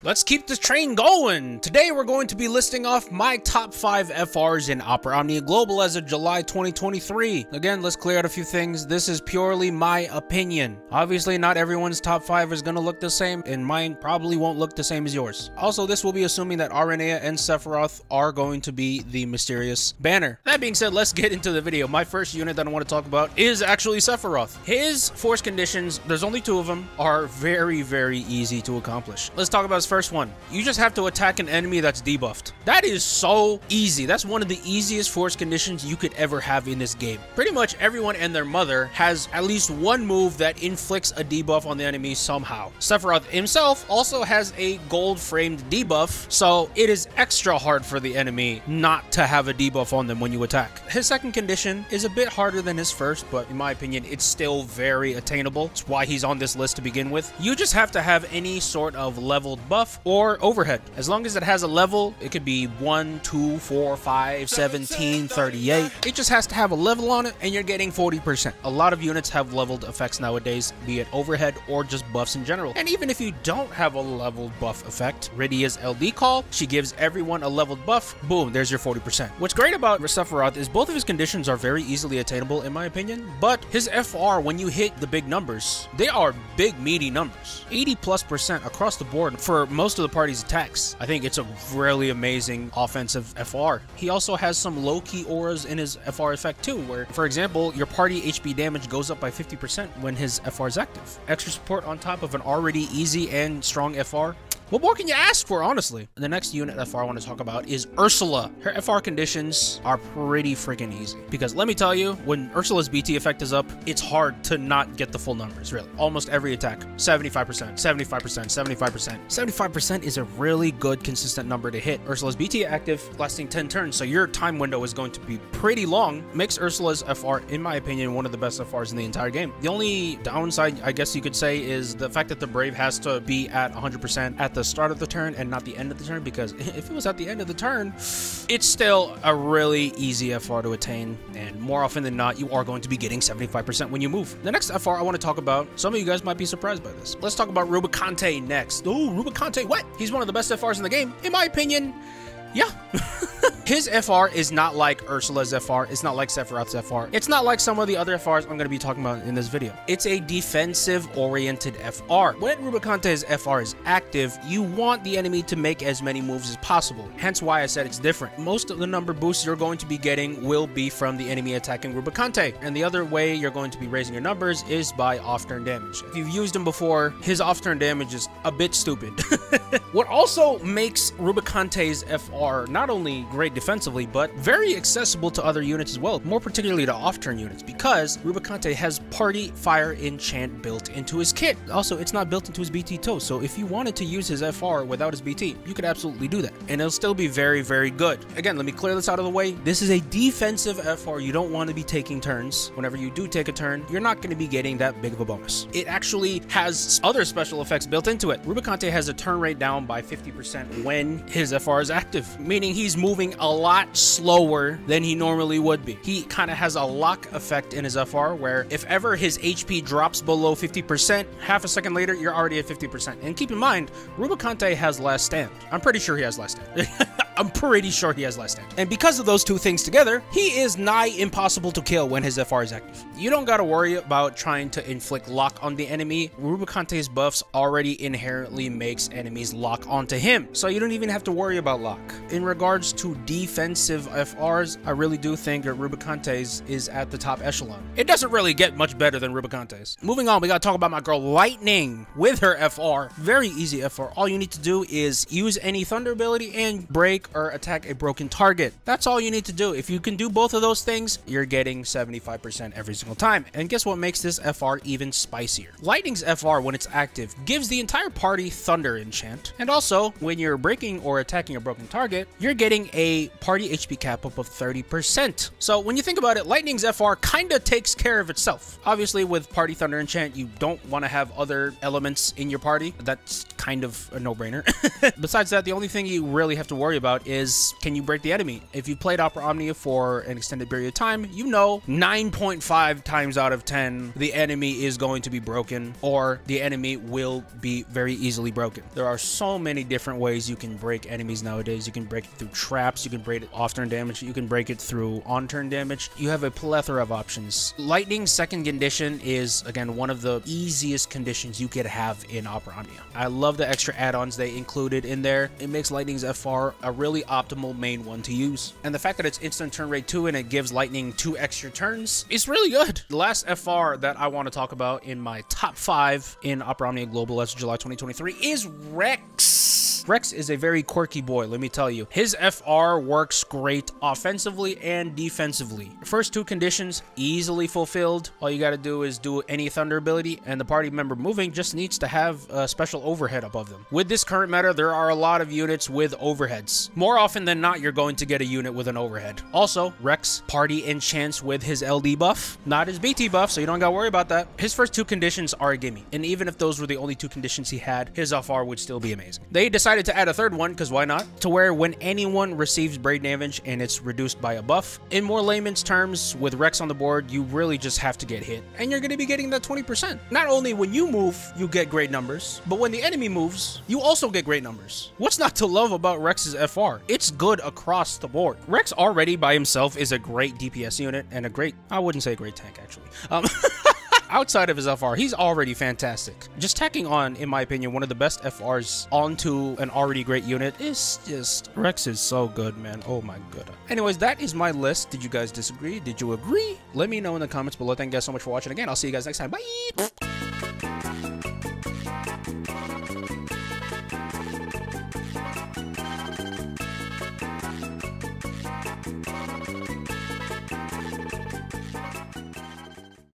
Let's keep this train going! Today we're going to be listing off my top 5 FRs in Opera Omnia Global as of July 2023. Again, let's clear out a few things. This is purely my opinion. Obviously, not everyone's top 5 is going to look the same, and mine probably won't look the same as yours. Also, this will be assuming that Rayne and Sephiroth are going to be the mysterious banner. That being said, let's get into the video. My first unit that I want to talk about is actually Sephiroth. His force conditions, there's only 2 of them, are very, very easy to accomplish. Let's talk about his first one. You just have to attack an enemy that's debuffed. That is so easy. That's one of the easiest force conditions you could ever have in this game. Pretty much everyone and their mother has at least one move that inflicts a debuff on the enemy somehow. Sephiroth himself also has a gold framed debuff, so it is extra hard for the enemy not to have a debuff on them when you attack. His second condition is a bit harder than his first, but in my opinion, it's still very attainable. It's why he's on this list to begin with. You just have to have any sort of leveled buff or overhead. As long as it has a level, it could be 1, 2, 4, 5, 17, 38. It just has to have a level on it, and you're getting 40%. A lot of units have leveled effects nowadays, be it overhead or just buffs in general. And even if you don't have a leveled buff effect, Rydia's LD call, she gives everyone a leveled buff, boom, there's your 40%. What's great about Sephiroth is both of his conditions are very easily attainable in my opinion, but his FR, when you hit the big numbers, they are big meaty numbers. 80+% across the board for most of the party's attacks. I think it's a really amazing offensive FR. He also has some low-key auras in his FR effect too, where, for example, your party HP damage goes up by 50% when his FR is active. Extra support on top of an already easy and strong FR. What more can you ask for, honestly? The next unit FR I want to talk about is Ursula. Her FR conditions are pretty freaking easy. Because let me tell you, when Ursula's BT effect is up, it's hard to not get the full numbers, really. Almost every attack, 75%, 75%, 75%. 75% is a really good, consistent number to hit. Ursula's BT active, lasting 10 turns, so your time window is going to be pretty long. Makes Ursula's FR, in my opinion, one of the best FRs in the entire game. The only downside, I guess you could say, is the fact that the Brave has to be at 100% at the start of the turn and not the end of the turn, because if it was at the end of the turn, it's still a really easy FR to attain, and more often than not, you are going to be getting 75% when you move. The next FR I want to talk about, some of you guys might be surprised by this. Let's talk about Rubicante next. Oh, Rubicante, what? He's one of the best FRs in the game, in my opinion. Yeah. His FR is not like Ursula's FR. It's not like Sephiroth's FR. It's not like some of the other FRs I'm going to be talking about in this video. It's a defensive-oriented FR. When Rubicante's FR is active, you want the enemy to make as many moves as possible. Hence why I said it's different. Most of the number boosts you're going to be getting will be from the enemy attacking Rubicante. And the other way you're going to be raising your numbers is by off-turn damage. If you've used him before, his off-turn damage is a bit stupid. What also makes Rubicante's FR not only great defensively, but very accessible to other units as well, more particularly to off-turn units, because Rubicante has Party Fire Enchant built into his kit. Also, it's not built into his BT too, so if you wanted to use his FR without his BT, you could absolutely do that, and it'll still be very, very good. Again, let me clear this out of the way. This is a defensive FR. You don't want to be taking turns. Whenever you do take a turn, you're not going to be getting that big of a bonus. It actually has other special effects built into it. Rubicante has a turn rate down by 50% when his FR is active, meaning he's moving a lot slower than he normally would be. He kind of has a lock effect in his FR where if ever his HP drops below 50%, half a second later, you're already at 50%. And keep in mind, Rubicante has last stand. I'm pretty sure he has last stand. I'm pretty sure he has last stand. And because of those two things together, he is nigh impossible to kill when his FR is active. You don't gotta worry about trying to inflict lock on the enemy. Rubicante's buffs already inherently makes enemies lock onto him, so you don't even have to worry about lock. In regards to defensive FRs, I really do think that Rubicante's is at the top echelon. It doesn't really get much better than Rubicante's. Moving on, we gotta talk about my girl Lightning with her FR. Very easy FR. All you need to do is use any thunder ability and break or attack a broken target. That's all you need to do. If you can do both of those things, you're getting 75% every single time. And guess what makes this FR even spicier? Lightning's FR, when it's active, gives the entire party thunder enchant. And also, when you're breaking or attacking a broken target, you're getting a party HP cap up of 30%. So when you think about it, Lightning's FR kinda takes care of itself. Obviously, with party thunder enchant, you don't want to have other elements in your party. That's kind of a no-brainer. Besides that, the only thing you really have to worry about about is, can you break the enemy? If you've played Opera Omnia for an extended period of time, you know 9.5 times out of 10, the enemy is going to be broken, or the enemy will be very easily broken. There are so many different ways you can break enemies nowadays. You can break it through traps, you can break it off-turn damage, you can break it through on-turn damage. You have a plethora of options. Lightning second condition is, again, one of the easiest conditions you could have in Opera Omnia. I love the extra add-ons they included in there. It makes Lightning's FR a really optimal main one to use. And the fact that it's instant turn rate 2 and it gives Lightning 2 extra turns is really good. The last FR that I want to talk about in my top 5 in Opera Omnia Global as of July 2023 is Rex. Rex is a very quirky boy, let me tell you. His FR works great offensively and defensively. The first 2 conditions easily fulfilled. All you gotta do is do any thunder ability, and the party member moving just needs to have a special overhead above them. With this current meta, there are a lot of units with overheads. More often than not, you're going to get a unit with an overhead. Also, Rex party enchants with his LD buff, not his BT buff, so you don't gotta worry about that. His first 2 conditions are a gimme, and even if those were the only 2 conditions he had, his FR would still be amazing. They decided to add a third one, because why not? To where when anyone receives braid damage and it's reduced by a buff, in more layman's terms, with Rex on the board, you really just have to get hit, and you're going to be getting that 20%. Not only when you move, you get great numbers, but when the enemy moves, you also get great numbers. What's not to love about Rex's FR? It's good across the board. Rex already by himself is a great DPS unit, and a great, I wouldn't say a great tank actually. Outside of his FR, he's already fantastic. Just tacking on, in my opinion, one of the best FRs onto an already great unit is just... Rex is so good, man. Oh my god. Anyways, that is my list. Did you guys disagree? Did you agree? Let me know in the comments below. Thank you guys so much for watching again. I'll see you guys next time. Bye!